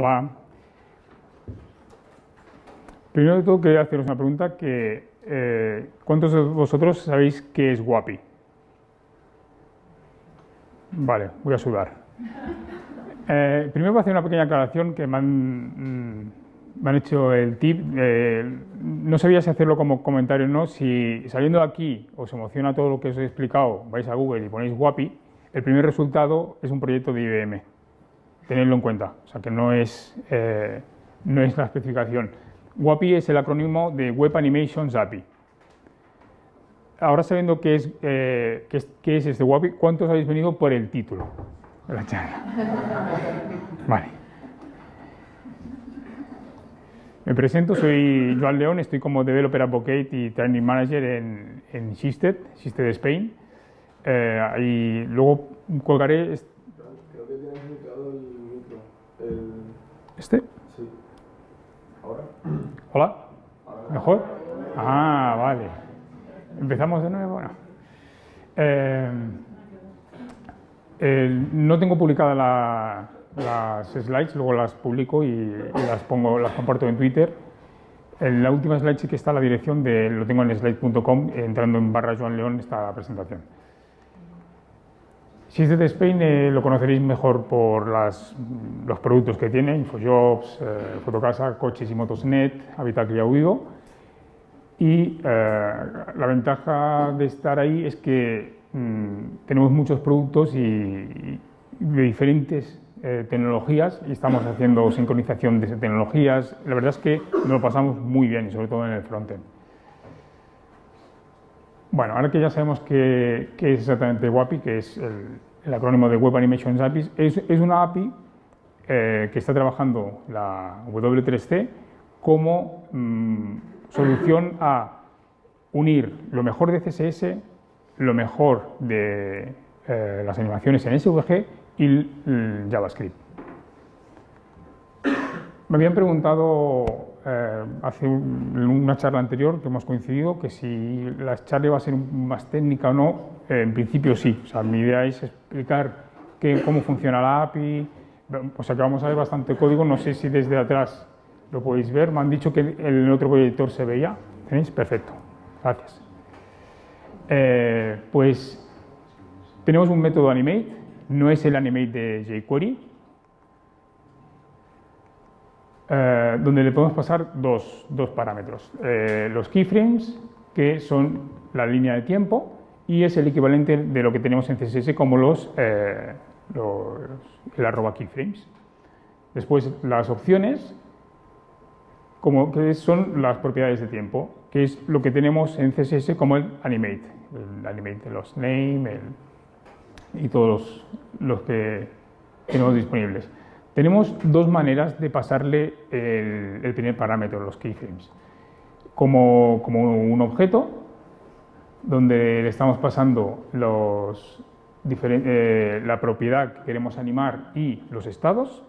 Hola. Primero de todo quería haceros una pregunta ¿cuántos de vosotros sabéis qué es WAPI? Vale, voy a sudar. Primero voy a hacer una pequeña aclaración que me han hecho el tip. No sabía si hacerlo como comentario o no. Si saliendo de aquí os emociona todo lo que os he explicado, vais a Google y ponéis WAPI, el primer resultado es un proyecto de IBM. Tenedlo en cuenta, o sea que no es la especificación. WAPI es el acrónimo de Web Animations API. Ahora sabiendo qué es este WAPI, ¿cuántos habéis venido por el título de la charla? Vale. Me presento, soy Joan León, estoy como Developer Advocate y Training Manager en Shifted Spain. Y luego colgaré... Creo que tienes muteado el micro. ¿Este? Sí. ¿Ahora? ¿Hola? Ahora. ¿Mejor? Ah, vale. ¿Empezamos de nuevo? Bueno. No tengo publicadas las slides, luego las publico y las comparto en Twitter. En la última slide sí que está la dirección lo tengo en slide.com, entrando en /Joan León está la presentación. Shifted Spain lo conoceréis mejor por los productos que tiene, Infojobs, Fotocasa, Coches y Motos.net, Habitat y Audio. Y la ventaja de estar ahí es que tenemos muchos productos y de diferentes tecnologías y estamos haciendo sincronización de tecnologías. La verdad es que nos lo pasamos muy bien y sobre todo en el frontend. Bueno, ahora que ya sabemos qué es exactamente WAPI, que es el acrónimo de Web Animations API, es una API que está trabajando la W3C como solución a unir lo mejor de CSS, lo mejor de las animaciones en SVG y el JavaScript. Me habían preguntado hace una charla anterior que hemos coincidido que si la charla va a ser más técnica o no. En principio sí, o sea, mi idea es explicar cómo funciona la API, o sea que vamos a ver bastante código, no sé si desde atrás lo podéis ver, me han dicho que en el otro proyector se veía, ¿tenéis? Perfecto, gracias. Pues tenemos un método animate, no es el animate de jQuery, donde le podemos pasar dos parámetros. Los keyframes, que son la línea de tiempo, y es el equivalente de lo que tenemos en CSS como el @keyframes. Después las opciones, que son las propiedades de tiempo, que es lo que tenemos en CSS como el animate de los name y todos los que tenemos disponibles. Tenemos dos maneras de pasarle el primer parámetro, los keyframes. Como un objeto, donde le estamos pasando la propiedad que queremos animar y los estados.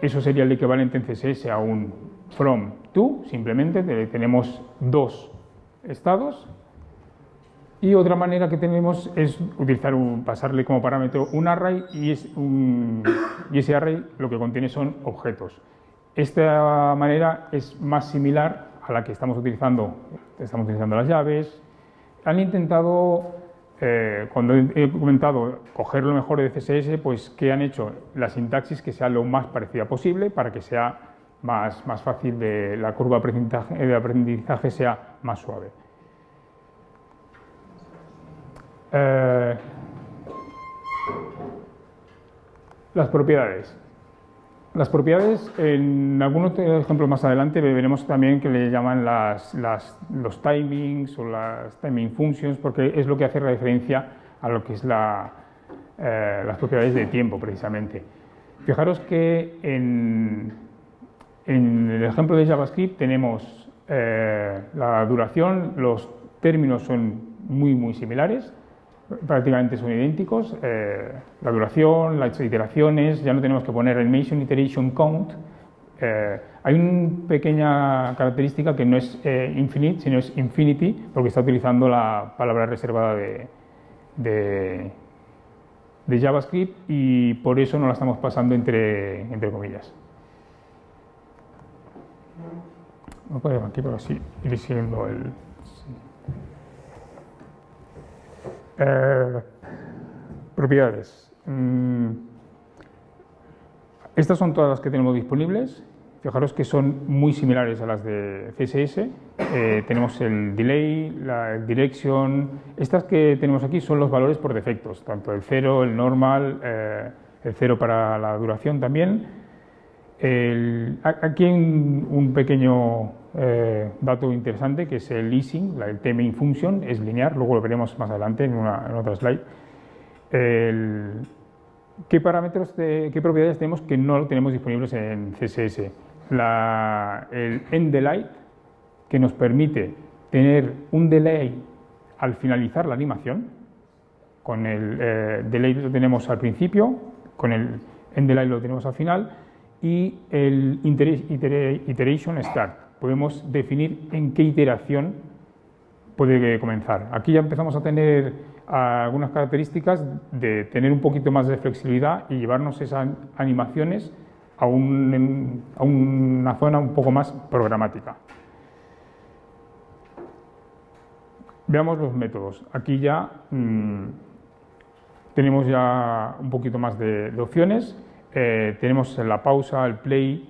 Eso sería el equivalente en CSS a un from to, simplemente tenemos dos estados. Y otra manera que tenemos es pasarle como parámetro un array y ese array lo que contiene son objetos. Esta manera es más similar a la que estamos utilizando las llaves. Han intentado, cuando he comentado coger lo mejor de CSS, pues ¿qué han hecho? La sintaxis que sea lo más parecida posible para que sea más fácil, la curva de aprendizaje sea más suave. Las propiedades. Las propiedades, en algunos ejemplos más adelante veremos también que le llaman los timings o las timing functions, porque es lo que hace referencia a lo que es las propiedades de tiempo, precisamente. Fijaros que en el ejemplo de JavaScript tenemos la duración, los términos son muy similares, prácticamente son idénticos, la duración, las iteraciones, ya no tenemos que poner animation iteration count. Hay una pequeña característica que no es infinite, sino es infinity, porque está utilizando la palabra reservada de de JavaScript y por eso no la estamos pasando entre comillas. No podemos aquí, pero sí, ir siguiendo el... propiedades. Estas son todas las que tenemos disponibles. Fijaros que son muy similares a las de CSS. Tenemos el delay, la direction. Estas que tenemos aquí son los valores por defectos, tanto el 0, el normal, el 0 para la duración también. Aquí hay un pequeño dato interesante que es el easing, el t-main function, es lineal, luego lo veremos más adelante en otra slide. ¿Qué parámetros, qué propiedades tenemos que no tenemos disponibles en CSS? El endDelay, que nos permite tener un delay al finalizar la animación. Con el delay lo tenemos al principio, con el endDelay lo tenemos al final, y el iteration start. Podemos definir en qué iteración puede comenzar. Aquí ya empezamos a tener algunas características de tener un poquito más de flexibilidad y llevarnos esas animaciones a una zona un poco más programática. Veamos los métodos. Aquí ya tenemos ya un poquito más de opciones. Tenemos la pausa, el play,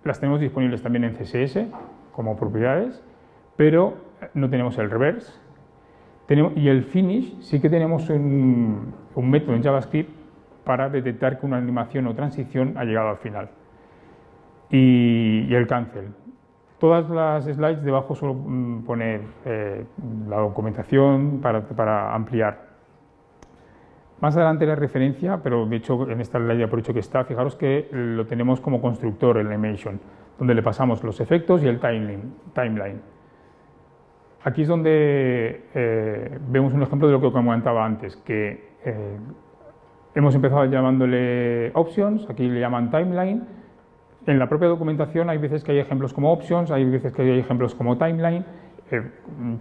las tenemos disponibles también en CSS como propiedades, pero no tenemos el reverse. Y el finish sí que tenemos un método en JavaScript para detectar que una animación o transición ha llegado al final. Y el cancel. Todas las slides debajo suelo poner la documentación para ampliar. Más adelante la referencia, pero de hecho en esta slide por hecho que está, fijaros que lo tenemos como constructor el animation, donde le pasamos los efectos y el timeline. Aquí es donde vemos un ejemplo de lo que comentaba antes, que hemos empezado llamándole options, aquí le llaman timeline. En la propia documentación hay veces que hay ejemplos como options, hay veces que hay ejemplos como timeline.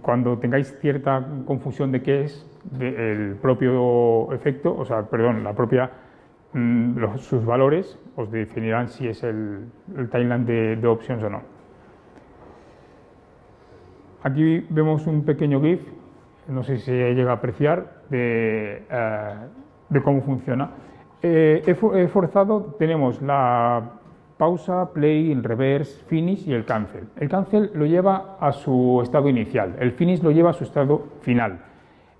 Cuando tengáis cierta confusión de qué es el propio efecto, o sea, perdón, la propia, sus valores, os definirán si es el timeline de options o no. Aquí vemos un pequeño GIF, no sé si se llega a apreciar, de cómo funciona. He forzado, tenemos la pausa, play, el reverse, finish y el cancel. El cancel lo lleva a su estado inicial, el finish lo lleva a su estado final.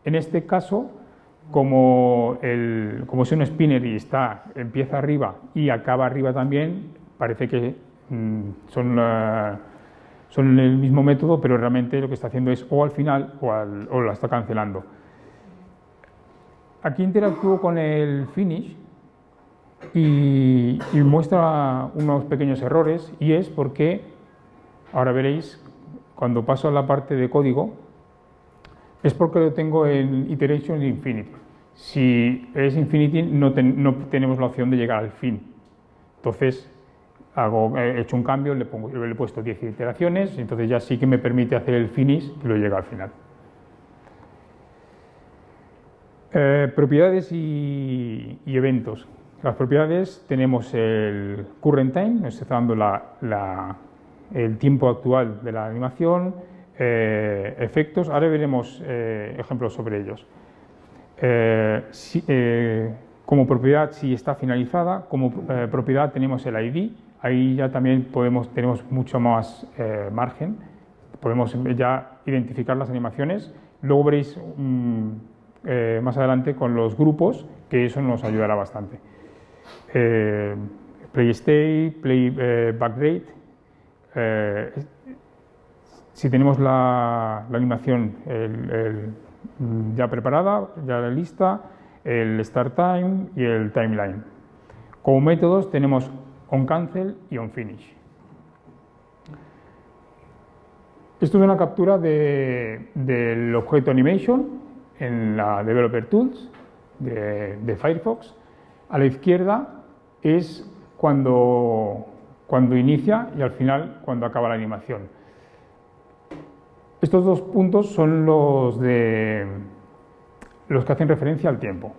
En este caso, como es un spinner y empieza arriba y acaba arriba también, parece que son el mismo método, pero realmente lo que está haciendo es o al final o la está cancelando. Aquí interactúo con el finish y muestra unos pequeños errores, y es porque, ahora veréis, cuando paso a la parte de código, es porque lo tengo en iteration infinity. Si es infinity no tenemos la opción de llegar al fin. Entonces he hecho un cambio, le he puesto 10 iteraciones, entonces ya sí que me permite hacer el finish y lo llega al final. Propiedades y eventos. Las propiedades tenemos el current time, nos está dando el tiempo actual de la animación, efectos, ahora veremos ejemplos sobre ellos. Como propiedad, si está finalizada, como propiedad tenemos el ID, ahí ya también tenemos mucho más margen, podemos ya identificar las animaciones, luego veréis más adelante con los grupos, que eso nos ayudará bastante. Play state, play backdate. Si tenemos la animación ya preparada, ya lista, el start time y el timeline. Como métodos tenemos onCancel y onFinish. Esto es una captura del objeto animation en la Developer Tools de Firefox. A la izquierda es cuando inicia y al final cuando acaba la animación. Estos dos puntos son los que hacen referencia al tiempo.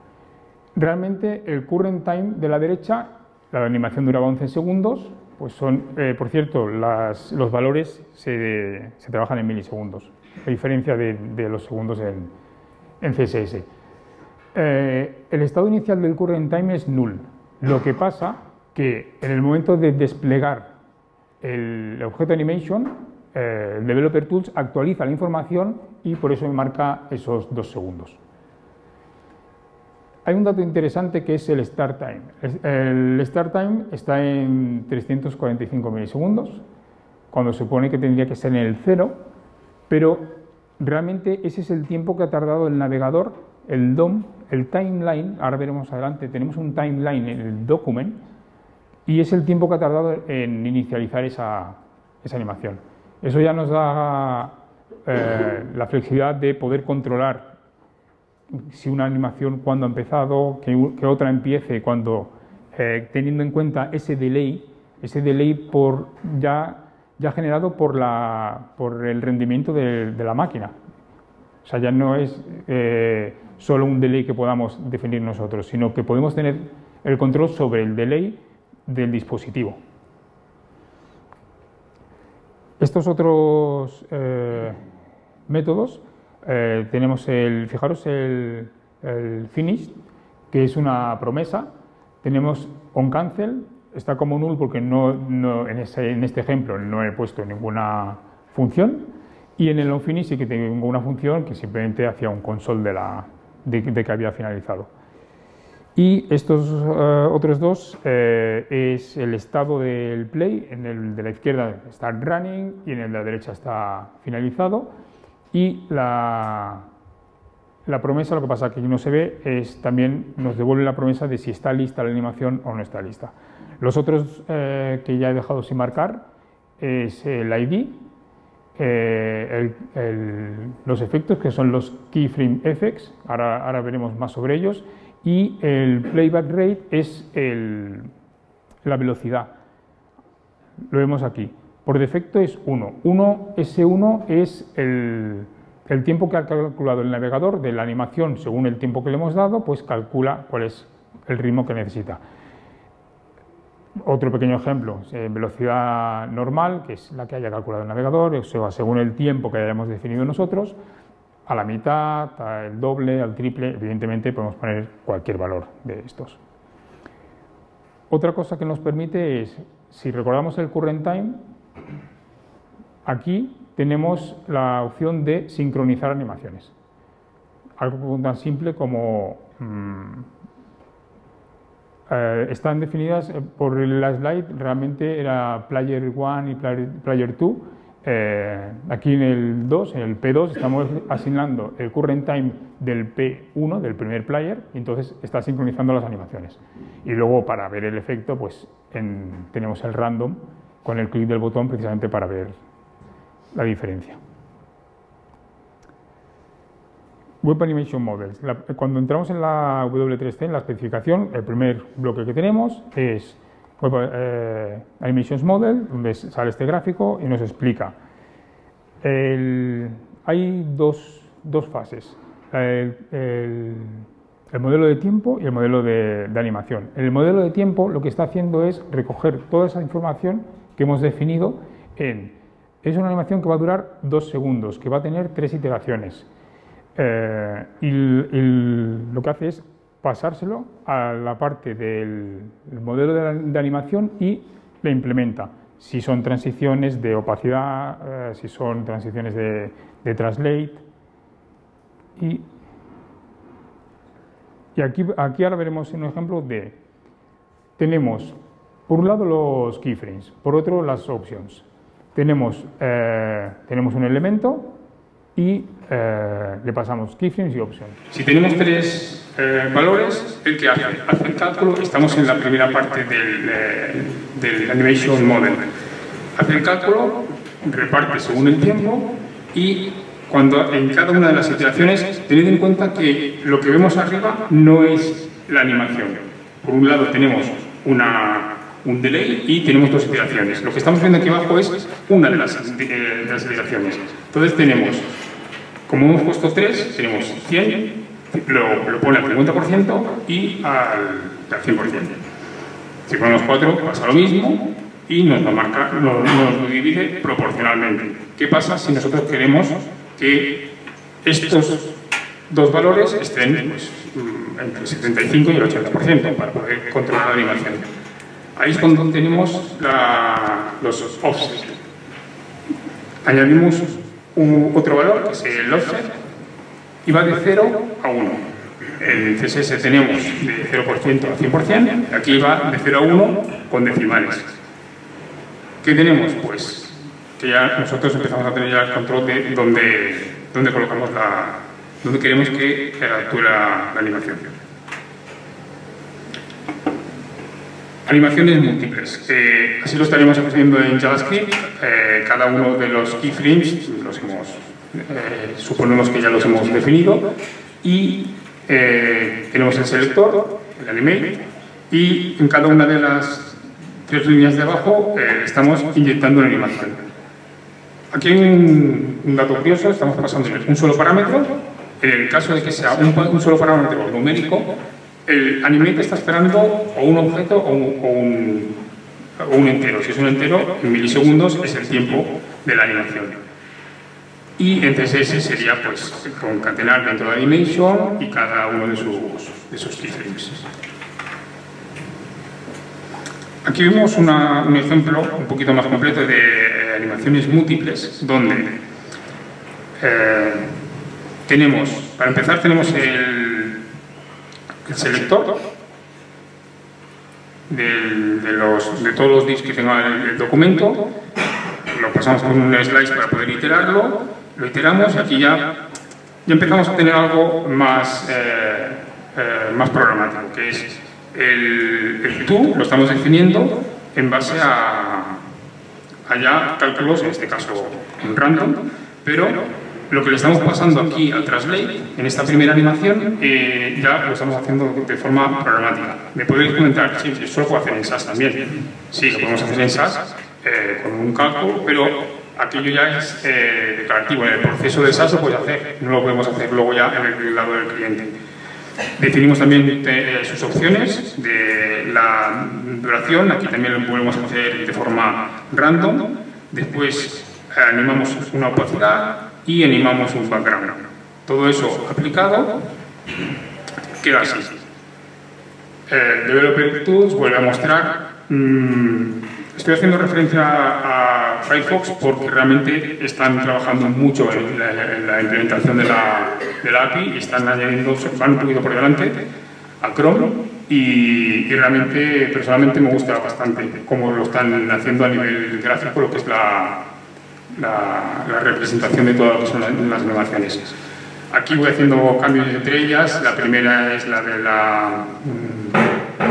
realmente el current time de la derecha, la animación duraba 11 segundos, pues son, por cierto, los valores se trabajan en milisegundos, a diferencia de los segundos en CSS. El estado inicial del current time es null. Lo que pasa que en el momento de desplegar el objeto animation, el Developer Tools actualiza la información y por eso me marca esos 2 segundos. Hay un dato interesante que es el start time. El start time está en 345 milisegundos, cuando se supone que tendría que estar en el 0, pero realmente ese es el tiempo que ha tardado el navegador, el DOM, el timeline. Ahora veremos adelante, tenemos un timeline en el document y es el tiempo que ha tardado en inicializar esa animación. Eso ya nos da la flexibilidad de poder controlar si una animación cuándo ha empezado, que otra empiece cuando, teniendo en cuenta ese delay ya generado por el rendimiento de la máquina. O sea, ya no es solo un delay que podamos definir nosotros, sino que podemos tener el control sobre el delay del dispositivo. Estos otros métodos, tenemos fijaros el finish, que es una promesa. Tenemos onCancel, está como null porque en este ejemplo no he puesto ninguna función, y en el onFinish sí que tengo una función que simplemente hacía un console de que había finalizado. Y estos otros dos es el estado del play. En el de la izquierda está running y en el de la derecha está finalizado. Y la promesa, lo que pasa que aquí no se ve, también nos devuelve la promesa de si está lista la animación o no está lista. Los otros que ya he dejado sin marcar es el ID, los efectos, que son los keyframe effects, ahora veremos más sobre ellos, y el playback rate es la velocidad. Lo vemos aquí. Por defecto es 1. Ese 1 es el tiempo que ha calculado el navegador de la animación. Según el tiempo que le hemos dado, pues calcula cuál es el ritmo que necesita. Otro pequeño ejemplo, velocidad normal, que es la que haya calculado el navegador, o sea, según el tiempo que hayamos definido nosotros, a la mitad, al doble, al triple. Evidentemente podemos poner cualquier valor de estos. Otra cosa que nos permite es, si recordamos el current time, aquí tenemos la opción de sincronizar animaciones. Algo tan simple como están definidas por la slide, realmente era player 1 y player 2. Aquí en el 2, en el P2, estamos asignando el current time del P1, del primer player, y entonces está sincronizando las animaciones. Y luego, para ver el efecto, pues tenemos el random con el clic del botón, precisamente para ver la diferencia. Web Animation Models. Cuando entramos en la W3C, en la especificación, el primer bloque que tenemos es Web Animations Model, donde sale este gráfico y nos explica. Hay dos fases, el modelo de tiempo y el modelo de animación. El modelo de tiempo lo que está haciendo es recoger toda esa información que hemos definido es una animación que va a durar 2 segundos, que va a tener 3 iteraciones. Y lo que hace es pasárselo a la parte del modelo de animación y le implementa. Si son transiciones de opacidad, si son transiciones de translate. Y aquí ahora veremos un ejemplo tenemos por un lado los keyframes, por otro las options. Tenemos un elemento y le pasamos keyframes y options. Si tenemos 3 valores, el que hace el cálculo, estamos en la primera parte del Animation Model. Hace el cálculo, reparte según el tiempo y en cada una de las iteraciones, tened en cuenta que lo que vemos arriba no es la animación. Por un lado tenemos un delay y tenemos 2 iteraciones. Lo que estamos viendo aquí abajo es una de las iteraciones. Entonces tenemos, como hemos puesto 3, tenemos 100, lo pone al 50% y al 100%. Si ponemos 4 pasa lo mismo y nos lo divide proporcionalmente. ¿Qué pasa si nosotros queremos que estos dos valores estén pues, entre el 75 y el 80% para poder controlar la animación? Ahí es cuando tenemos los offsets. Añadimos otro valor, que es el offset, y va de 0 a 1. En CSS tenemos de 0% a 100%, aquí va de 0 a 1 con decimales. ¿Qué tenemos? Pues que ya nosotros empezamos a tener ya el control de dónde colocamos dónde queremos que actúe la animación. Animaciones múltiples. Así lo estaremos haciendo en JavaScript. Cada uno de los keyframes suponemos que ya los hemos definido y tenemos el selector, el animate, y en cada una de las 3 líneas de abajo estamos inyectando una animación. Aquí hay un dato curioso, estamos pasando un solo parámetro. En el caso de que sea un solo parámetro numérico, el animate está esperando o un objeto o un entero. Si es un entero, en milisegundos es el tiempo de la animación. Y en CSS sería pues concatenar dentro de animation y cada uno de sus keyframes. Aquí vemos un ejemplo un poquito más completo de animaciones múltiples, donde para empezar tenemos el selector de todos los divs que tenga el documento, lo pasamos por un slice para poder iterarlo, lo iteramos y aquí ya empezamos a tener algo más programático, que es el to lo estamos definiendo en base a ya cálculos, en este caso en random, pero lo que le estamos pasando aquí al translate, en esta primera animación, ya lo estamos haciendo de forma programática. Me podéis comentar, sí, eso lo puedo hacer en SAS también. Sí, lo podemos hacer en SAS con un cálculo, pero aquello ya es declarativo. En el proceso de SAS lo puedes hacer, no lo podemos hacer luego ya en el lado del cliente. Definimos también sus opciones de la duración, aquí también lo podemos hacer de forma random. Después animamos una opacidad y animamos un background. Todo eso aplicado queda así. Developer Tools vuelve a mostrar. Estoy haciendo referencia a Firefox porque realmente están trabajando mucho en la implementación de la API y están van un poquito por delante a Chrome y realmente personalmente me gusta bastante cómo lo están haciendo a nivel gráfico, lo que es la representación de todas lo que son las animaciones. Aquí voy haciendo cambios entre ellas. La primera es la de la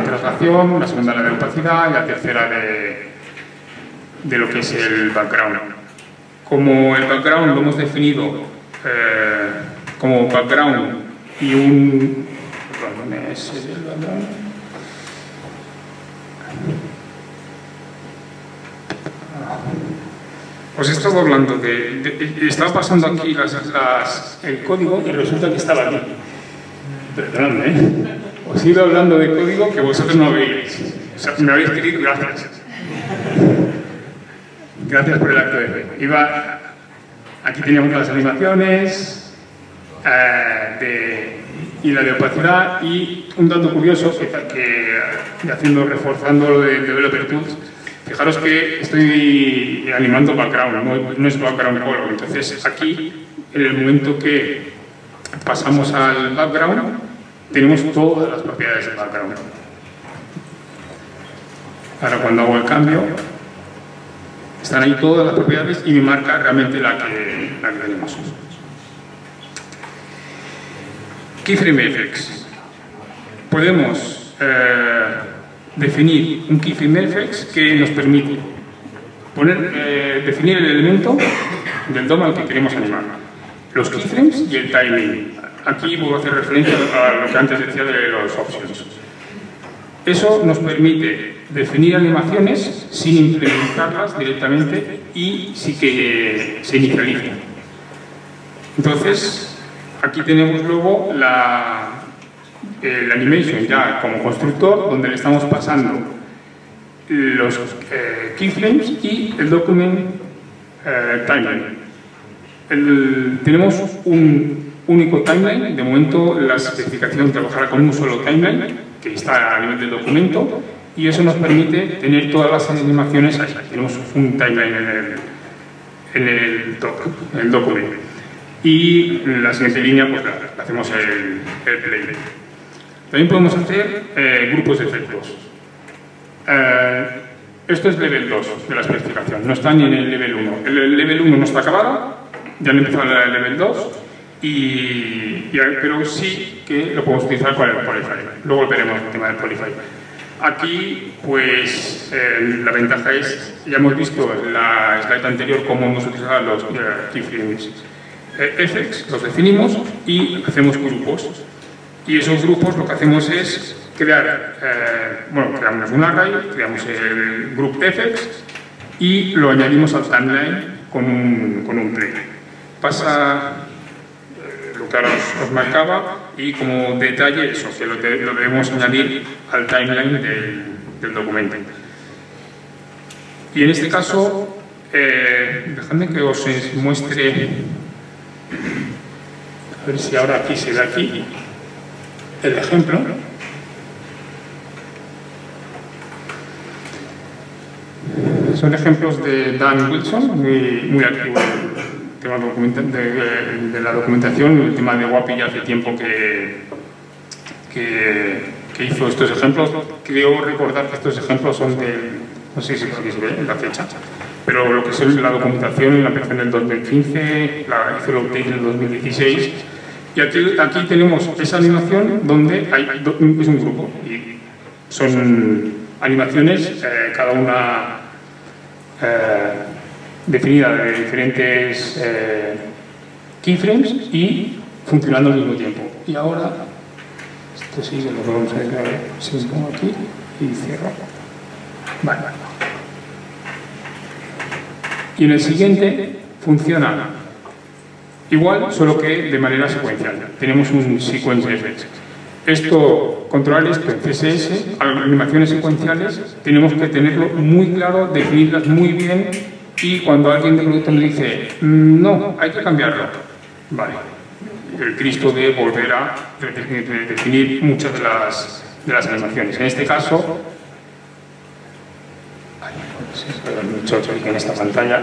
traslación, la segunda la de opacidad y la tercera de lo que es el background. Como el background lo hemos definido como background y un... Perdón, ¿dónde es el background? Os he estado hablando estaba pasando aquí el código y resulta que estaba aquí. Perdonadme, ¿eh? Os he ido hablando de código que vosotros no veis. O sea, me habéis querido, gracias. Gracias por el acto de fe. Aquí teníamos las animaciones y la de opacidad y un dato curioso reforzando lo de Developer Tools. Fijaros que estoy animando background, no es background color. Entonces aquí, en el momento que pasamos al background, tenemos todas las propiedades del background. Ahora cuando hago el cambio, están ahí todas las propiedades y me marca realmente la que tenemos. Keyframe effects. Podemos definir un keyframe effects que nos permite definir el elemento del DOM al que queremos animar, los keyframes y el timing. Aquí voy a hacer referencia a lo que antes decía de los options. Eso nos permite definir animaciones sin implementarlas directamente y sí que se inicialicen. Entonces, aquí tenemos luego el animation ya como constructor, donde le estamos pasando los keyframes y el document timeline. Tenemos un único timeline. De momento la especificación trabajará con un solo timeline que está a nivel del documento, y eso nos permite tener todas las animaciones ahí. Tenemos un timeline en el documento. Y en la siguiente línea pues la hacemos el play. También podemos hacer grupos de efectos. Esto es level 2 de la especificación, no está ni en el level 1. El level 1 no está acabado, ya han empezado el level 2, pero sí que lo podemos utilizar con el Polify. Luego veremos el tema del Polify. Aquí, pues, la ventaja es, ya hemos visto en la slide anterior cómo hemos utilizado los keyframes effects, los definimos y hacemos grupos. Y esos grupos lo que hacemos es crear, creamos un array, creamos el group effects y lo añadimos al timeline con un play. Pasa lo que ahora os marcaba, y como detalle eso, que lo debemos añadir al timeline del documento. Y en este caso, dejadme que os muestre, a ver si ahora aquí se ve aquí el ejemplo. Son ejemplos de Dan Wilson, muy activo en el tema de la documentación. El tema de WAPI ya hace tiempo que hizo estos ejemplos. Creo recordar que estos ejemplos son de, no sé si se ve la fecha, pero lo que es la documentación la empezó en el 2015, hizo el update en el 2016. Y aquí tenemos esa animación donde es un grupo y son animaciones, cada una definida de diferentes keyframes y funcionando al mismo tiempo. Y ahora, esto sí se lo podemos ver, si os pongo aquí y cierro. Vale. Y en el siguiente funciona igual, solo que de manera secuencial. Tenemos un sequence effect. Controlar esto en CSS, animaciones secuenciales, tenemos que tenerlo muy claro, definirlas muy bien, y cuando alguien de producto nos dice no, hay que cambiarlo, vale, el Cristo de volver a definir muchas de las animaciones. En este caso, mucho en esta pantalla.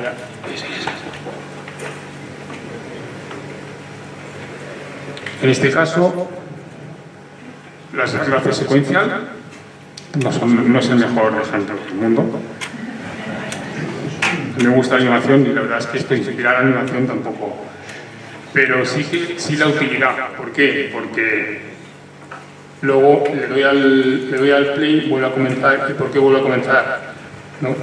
En este caso, las clases secuencial no es el mejor ejemplo del mundo. Me gusta la animación y la verdad es que esto inspirar la animación tampoco. Pero sí la utilidad. ¿Por qué? Porque luego le doy al play, vuelvo a comenzar. ¿Y por qué vuelvo a comenzar? ¿No?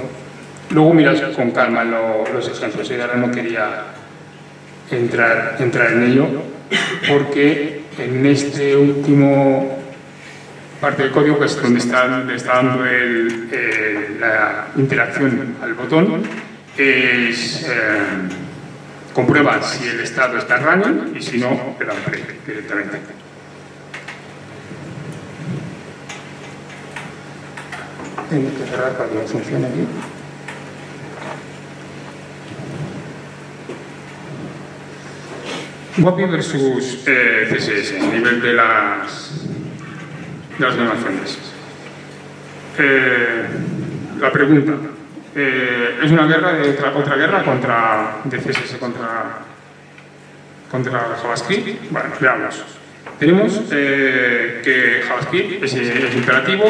Luego miras con calma los ejemplos. Y ahora no quería entrar en ello, porque en este último parte del código, que es donde está dando la interacción al botón, comprueba si el estado está running y si no, le da un play directamente. Tengo que cerrar para que funcione aquí. WAPI versus CSS, a nivel de las animaciones. La pregunta, ¿es una guerra otra guerra de CSS contra JavaScript? Bueno, veamos. Tenemos que JavaScript es imperativo,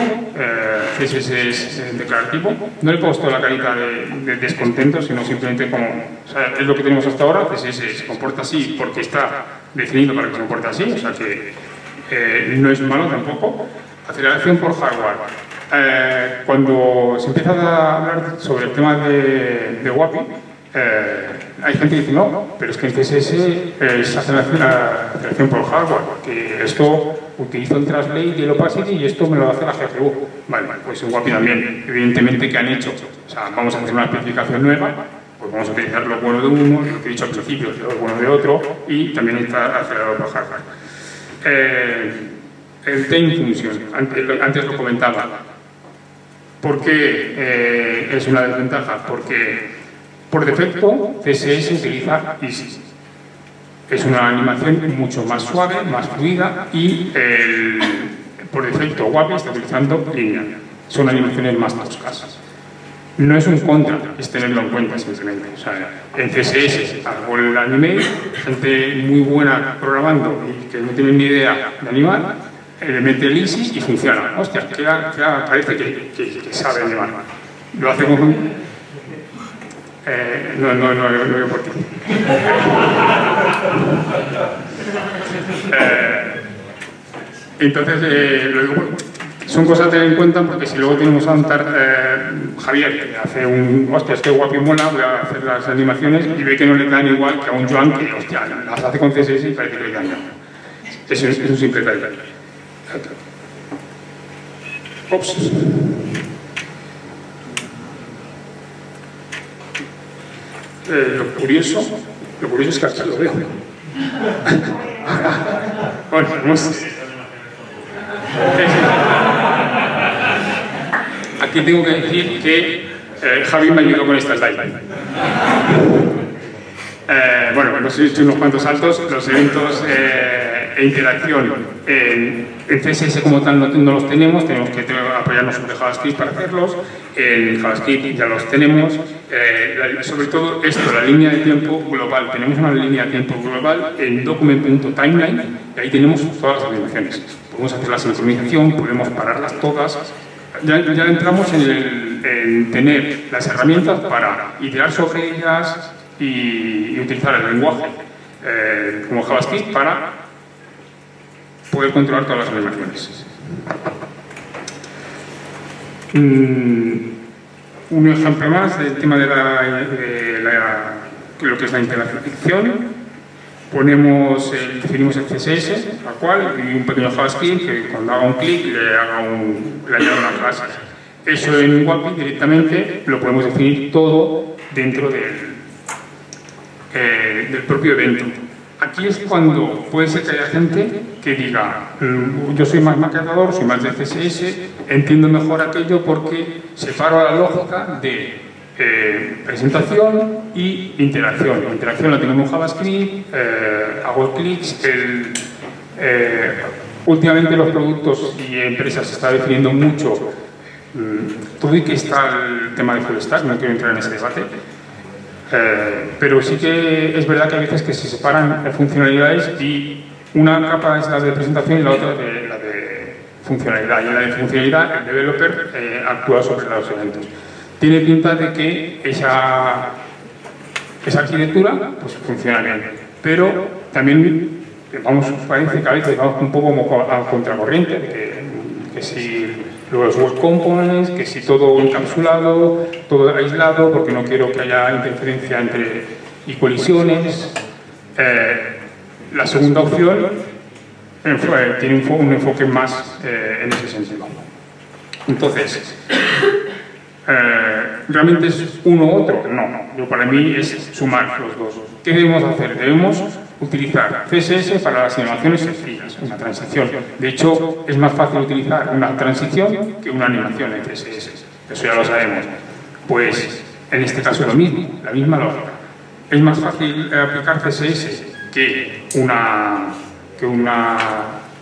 CSS es declarativo. No le he puesto la carita de descontento, sino simplemente como, o sea, es lo que tenemos hasta ahora. CSS se comporta así porque está definido para que se comporte así, o sea que no es malo tampoco. Aceleración por hardware. Cuando se empieza a hablar sobre el tema de WAPI, hay gente que dice no, pero es que en CSS es aceleración por hardware, porque esto utilizo el translate y el opacity y esto me lo hace la GPU. Vale, pues en WAPI también, evidentemente, ¿qué han hecho? O sea, vamos a hacer una especificación nueva Pues vamos a utilizar lo bueno de uno, lo que he dicho al principio, lo bueno de otro, y también está acelerado por hardware. El Time Function, antes lo comentaba. ¿Por qué es una desventaja? Porque por defecto CSS utiliza Easy. Es una animación mucho más suave, más fluida y por defecto WAPI está utilizando Linear. Son animaciones más toscas. No es un contra, es tenerlo en cuenta simplemente. O sea, en CSS, algo el anime, gente muy buena programando y que no tiene ni idea de animar, le mete el Easy y funciona. Hostia, parece que sabe animar. Lo hace con... no veo por qué. Entonces, lo digo, son cosas a tener en cuenta porque si luego tenemos a Javier, que hace un, hostia, es que guapo y mola, voy a hacer las animaciones y ve que no le dan igual que a un Joan que, hostia, las hace con CSS y parece que le dan. Es un simple detalle. Ops. Lo curioso es que hasta lo veo. Bueno, vamos. Aquí tengo que decir que Javi me ayudó con esta slide. Bueno, hemos hecho unos cuantos saltos. Los eventos e interacción en CSS como tal no los tenemos que apoyarnos sobre JavaScript para hacerlos. En JavaScript ya los tenemos. Sobre todo esto, la línea de tiempo global. Tenemos una línea de tiempo global en document.timeline y ahí tenemos todas las animaciones. Podemos hacer la sincronización, podemos pararlas todas. Ya entramos en tener las herramientas para iterar sobre ellas y utilizar el lenguaje como JavaScript para poder controlar todas las animaciones. Un ejemplo más del tema de lo que es la interacción. Definimos el CSS, tal cual, y un pequeño JavaScript que cuando haga un clic le añada una clase. Eso en WAPI directamente lo podemos definir todo dentro del propio evento. Aquí es cuando puede ser que haya gente que diga, yo soy más maquetador, soy más de CSS, entiendo mejor aquello porque separo la lógica de presentación y interacción. La interacción la tenemos en JavaScript, hago clics. Últimamente los productos y empresas se está definiendo mucho todo y que está el tema de full stack, no quiero entrar en ese debate. Pero sí que es verdad que a veces que se separan funcionalidades y una capa es la de presentación y la otra la de funcionalidad. Y en la de funcionalidad el developer actúa sobre los eventos. Tiene pinta de que esa arquitectura pues, funciona bien, pero también parece que a veces vamos un poco a contracorriente, que si los web components, que si todo encapsulado, todo aislado, porque no quiero que haya interferencia y colisiones. La segunda opción tiene un enfoque más en ese sentido. Entonces, ¿realmente es uno u otro? No, para mí es sumar los dos. ¿Qué debemos hacer? Debemos utilizar CSS para las animaciones sencillas, una transición. De hecho, es más fácil utilizar una transición que una animación en CSS. Eso ya lo sabemos. Pues, en este caso lo mismo, la misma lógica. Es más fácil aplicar CSS que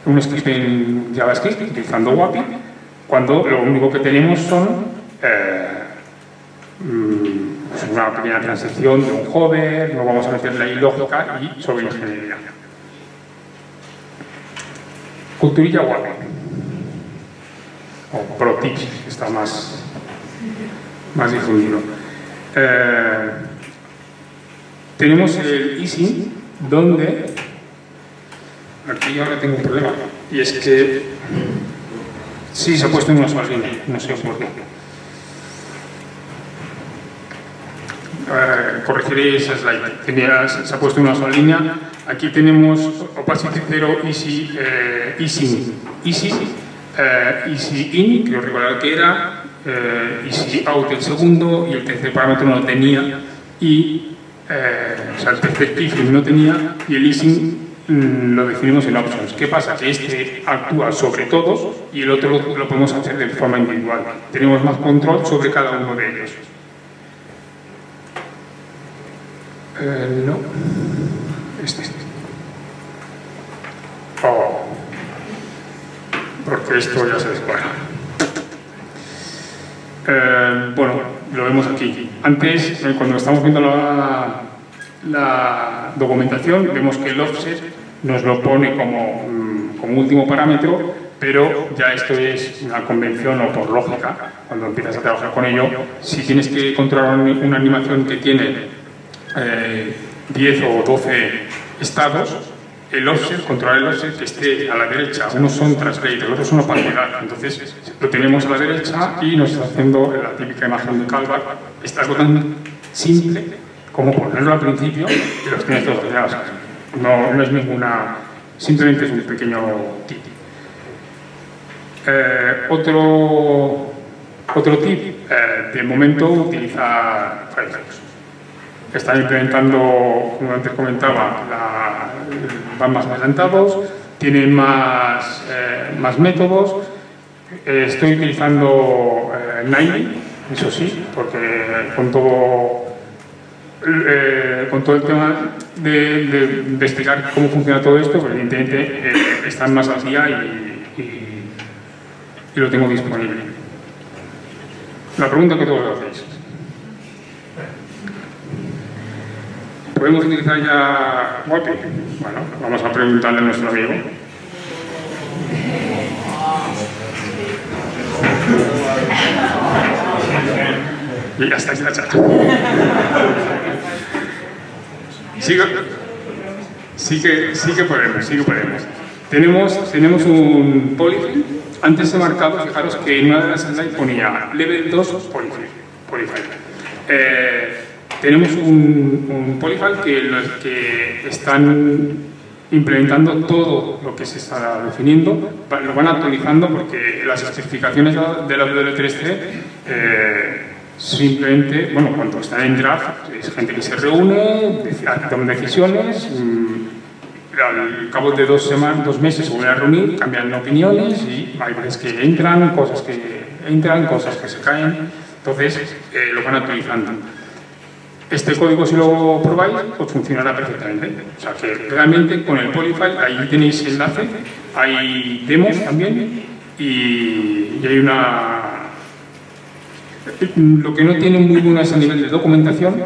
un script en JavaScript utilizando WAPI, cuando lo único que tenemos son una pequeña transición de un hover, no vamos a meterle ahí lógica y sobre ingeniería. Culturilla WAPI o ProTips, que está más difundido. Tenemos el Easy, donde aquí ahora tengo un problema y es que sí se ha puesto en una sola línea, no sé por qué. Corregiré esa slide. Se ha puesto una sola línea. Aquí tenemos opacity 0, easy in, quiero recordar que era, easy out el segundo y el tercer parámetro no tenía y o sea, el tercer keyframe no tenía y el easing lo definimos en options. ¿Qué pasa? Que este actúa sobre todos y el otro lo podemos hacer de forma individual. Tenemos más control sobre cada uno de ellos. No. Este. Oh. Porque esto ya se descuadra. Bueno, lo vemos aquí. Antes, cuando estamos viendo la documentación, vemos que el offset nos lo pone como último parámetro, pero ya esto es una convención o por lógica, cuando empiezas a trabajar con ello. Si tienes que controlar una animación que tiene 10 o 12 estados, el offset, controlar el offset que esté a la derecha. Unos son translator, otros son opacidad. Entonces lo tenemos a la derecha y nos está haciendo la típica imagen de Calvar. Está algo tan simple como ponerlo al principio y los tienes todos pegados. No es ninguna... Simplemente es un pequeño tip. Otro tip, de momento utilizar Firefox. Están implementando, como antes comentaba, van más adelantados, tienen más métodos. Estoy utilizando Nine, eso sí, porque con todo el tema de investigar cómo funciona todo esto, pues evidentemente están más al día y lo tengo disponible. La pregunta que todos hacéis. ¿Podemos utilizar ya WAPI? Bueno, vamos a preguntarle a nuestro amigo. Y ya está, está chato. Sí que podemos. Tenemos un polyfill. Antes he marcado, fijaros que en una de las slides ponía Level 2 polyfill. Tenemos un polyfill que están implementando todo lo que se está definiendo, lo van actualizando porque las especificaciones de la W3C simplemente, bueno, cuando están en draft, es gente que se reúne, toman decisiones, al cabo de 2 meses se vuelven a reunir, cambian opiniones y hay veces que entran, cosas que se caen, entonces lo van actualizando. Este código, si lo probáis, pues funcionará perfectamente. O sea que realmente con el polyfill, ahí tenéis enlace, hay demos también y hay una... Lo que no tiene muy bueno es a nivel de documentación.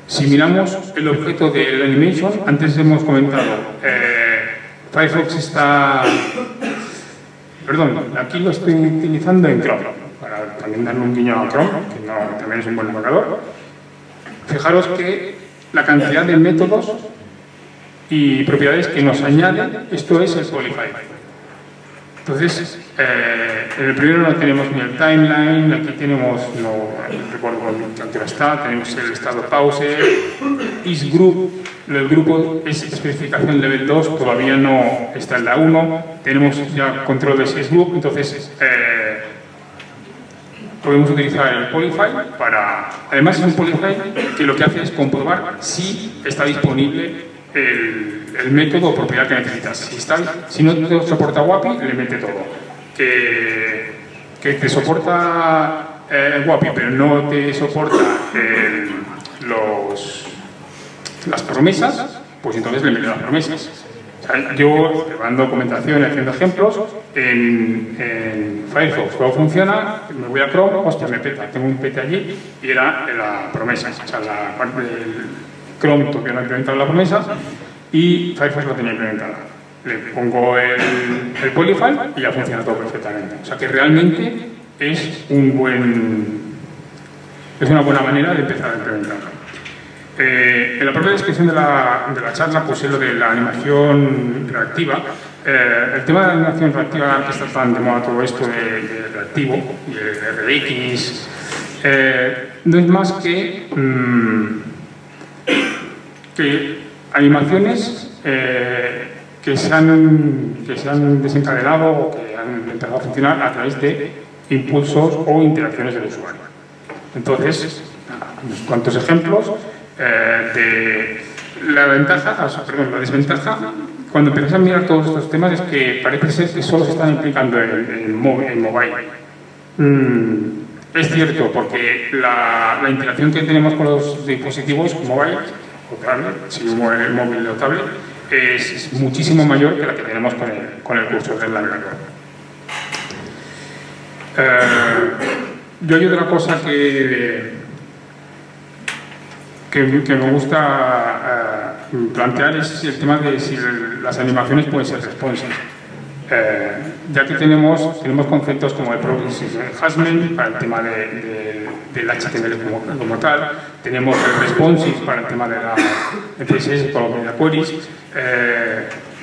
Si miramos el objeto del animation, antes hemos comentado, Firefox está... Perdón, aquí lo estoy utilizando en Chrome, para también darle un guiño a Chrome, que también es un buen navegador. Fijaros que la cantidad de métodos y propiedades que nos añade, esto es el polyfill. Entonces, en el primero no tenemos ni el timeline, aquí tenemos, no recuerdo qué altura está, tenemos el estado pause, isGroup, el grupo es especificación level 2, todavía no está en la 1, tenemos ya control de isGroup, entonces podemos utilizar el polyfill para... Además es un polyfill que lo que hace es comprobar si está disponible el método o propiedad que necesitas. Si no te soporta WAPI, le mete todo. Que te soporta WAPI, pero no te soporta las promesas, pues entonces le mete las promesas. O sea, yo, llevando documentación y haciendo ejemplos, en Firefox todo funciona, me voy a Chrome, hostia, me peta, tengo un pete allí y era la promesa. O sea, la parte del Chrome todavía no ha implementado la promesa y Firefox lo tenía implementada. Le pongo el polyfill y ya funciona todo perfectamente. O sea que realmente es una buena manera de empezar a implementarlo. En la propia descripción de la charla puse lo de la animación reactiva. El tema de la animación reactiva, que está tan de moda todo esto de reactivo y de RX, no es más que animaciones que se han desencadenado o que han empezado a funcionar a través de impulsos o interacciones del usuario. Entonces, unos cuantos ejemplos de la ventaja, la desventaja. Cuando empiezas a mirar todos estos temas es que parece ser que solo se están implicando en mobile. Es cierto, porque la interacción que tenemos con los dispositivos mobile, o tablet, si el móvil o tablet, es muchísimo mayor que la que tenemos con el cursor del navegador. Yo hay otra cosa que me gusta plantear es el tema de si las animaciones pueden ser responsive. Ya que tenemos conceptos como el Progressive Enhancement para el tema del HTML como tal, tenemos el Responsive para el tema de la CSS con los queries.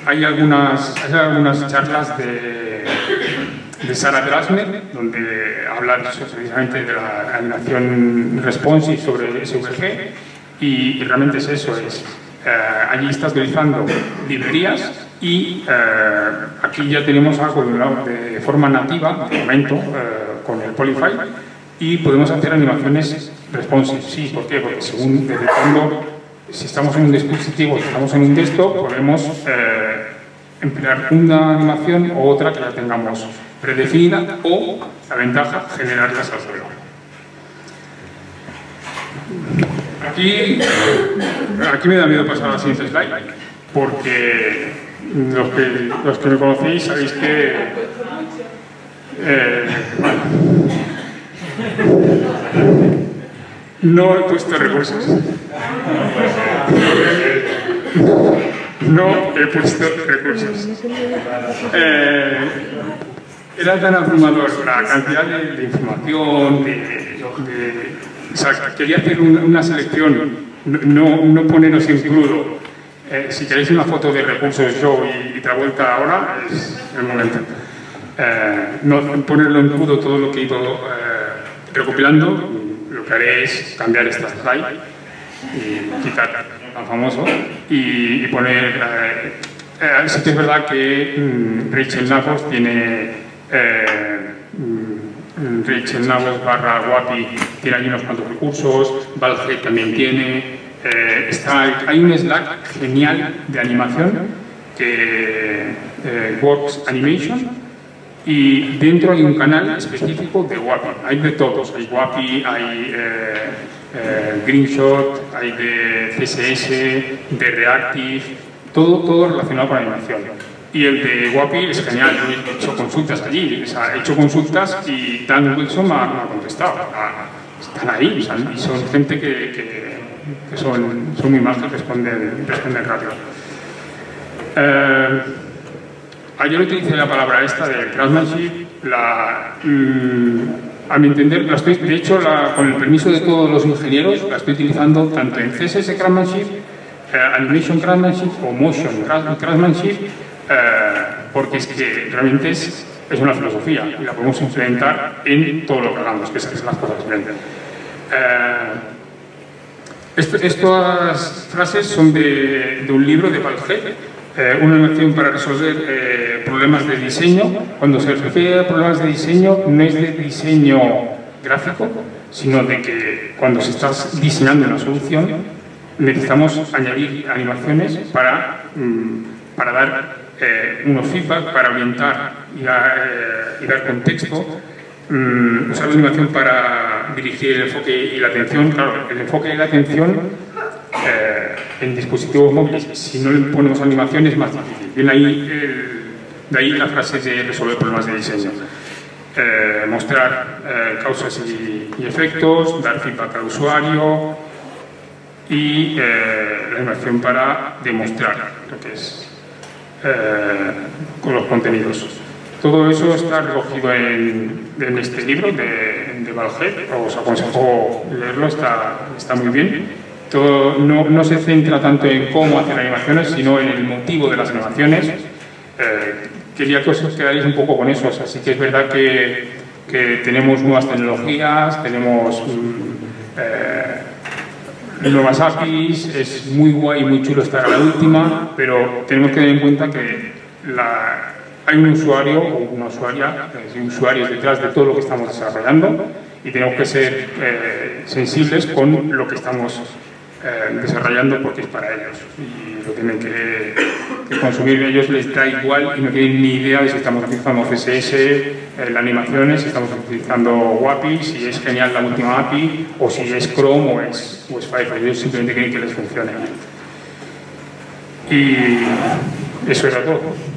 Hay algunas charlas de Sarah Drasner, donde habla precisamente de la animación responsive sobre SVG, y realmente es eso, allí está utilizando librerías y aquí ya tenemos algo de forma nativa, de momento, con el Polyfy, y podemos hacer animaciones responsive. Sí, ¿por qué? Porque según desde cuando, si estamos en un dispositivo, si estamos en un desktop, podemos emplear una animación u otra que ya tengamos predefinida, o la ventaja, generarlas al suelo. Aquí me da miedo pasar a la siguiente slide, porque los que me conocéis sabéis que no he puesto recursos. No he puesto recursos. Era tan abrumador la cantidad de información, o sea, quería hacer una selección, no poneros en crudo. Si queréis una foto de recursos yo y Travolta ahora, es el momento. No ponerlo en crudo todo lo que he ido recopilando. Lo que haré es cambiar esta slide y quitar tan famoso y poner... sí que es verdad que Rachel Navos tiene... Rachel Navos /Wapi tiene ahí unos cuantos recursos, Valhead también tiene... hay un Slack genial de animación que Works Animation, y dentro hay un canal específico de Wapi. Hay de todos, hay Wapi, hay Greenshot, hay de CSS, de Reactive, todo relacionado con animación. Y el de Wapi es genial, yo he hecho consultas allí, o sea, he hecho consultas y Dan Wilson me ha contestado. Están ahí, o sea, y son gente que son muy majos, responden rápido. Ayer utilicé la palabra esta de craftsmanship, a mi entender, de hecho, con el permiso de todos los ingenieros, la estoy utilizando tanto en CSS craftsmanship, animation craftsmanship o motion craftsmanship, porque es que realmente es una filosofía y la podemos implementar en todo lo que hagamos, que es las cosas bien. Estas frases son de un libro de Valhead, una animación para resolver problemas de diseño. Cuando se refiere a problemas de diseño, no es de diseño gráfico, sino de que cuando se está diseñando una solución necesitamos añadir animaciones para dar unos feedback, para orientar y dar contexto. Usar la animación para dirigir el enfoque y la atención. Claro, el enfoque y la atención en dispositivos móviles, si no le ponemos animación, es más difícil. Viene ahí, de ahí la frase de resolver problemas de diseño. Mostrar causas y efectos, dar feedback al usuario y la animación para demostrar lo que es con los contenidos. Todo eso está recogido en este libro de Valhead, os aconsejo leerlo, está muy bien. Todo, no se centra tanto en cómo hacer animaciones, sino en el motivo de las animaciones. Quería que os quedaréis un poco con eso, así que es verdad que tenemos nuevas tecnologías, tenemos nuevas APIs, es muy guay y muy chulo estar a la última, pero tenemos que tener en cuenta que hay un usuario o una usuaria, usuarios detrás de todo lo que estamos desarrollando, y tenemos que ser sensibles con lo que estamos desarrollando porque es para ellos y lo tienen que consumir. Ellos les da igual y no tienen ni idea de si estamos utilizando CSS, las animaciones, si estamos utilizando WAPI, si es genial la última API o si es Chrome o es Firefox. Ellos simplemente quieren que les funcione. Y eso era todo.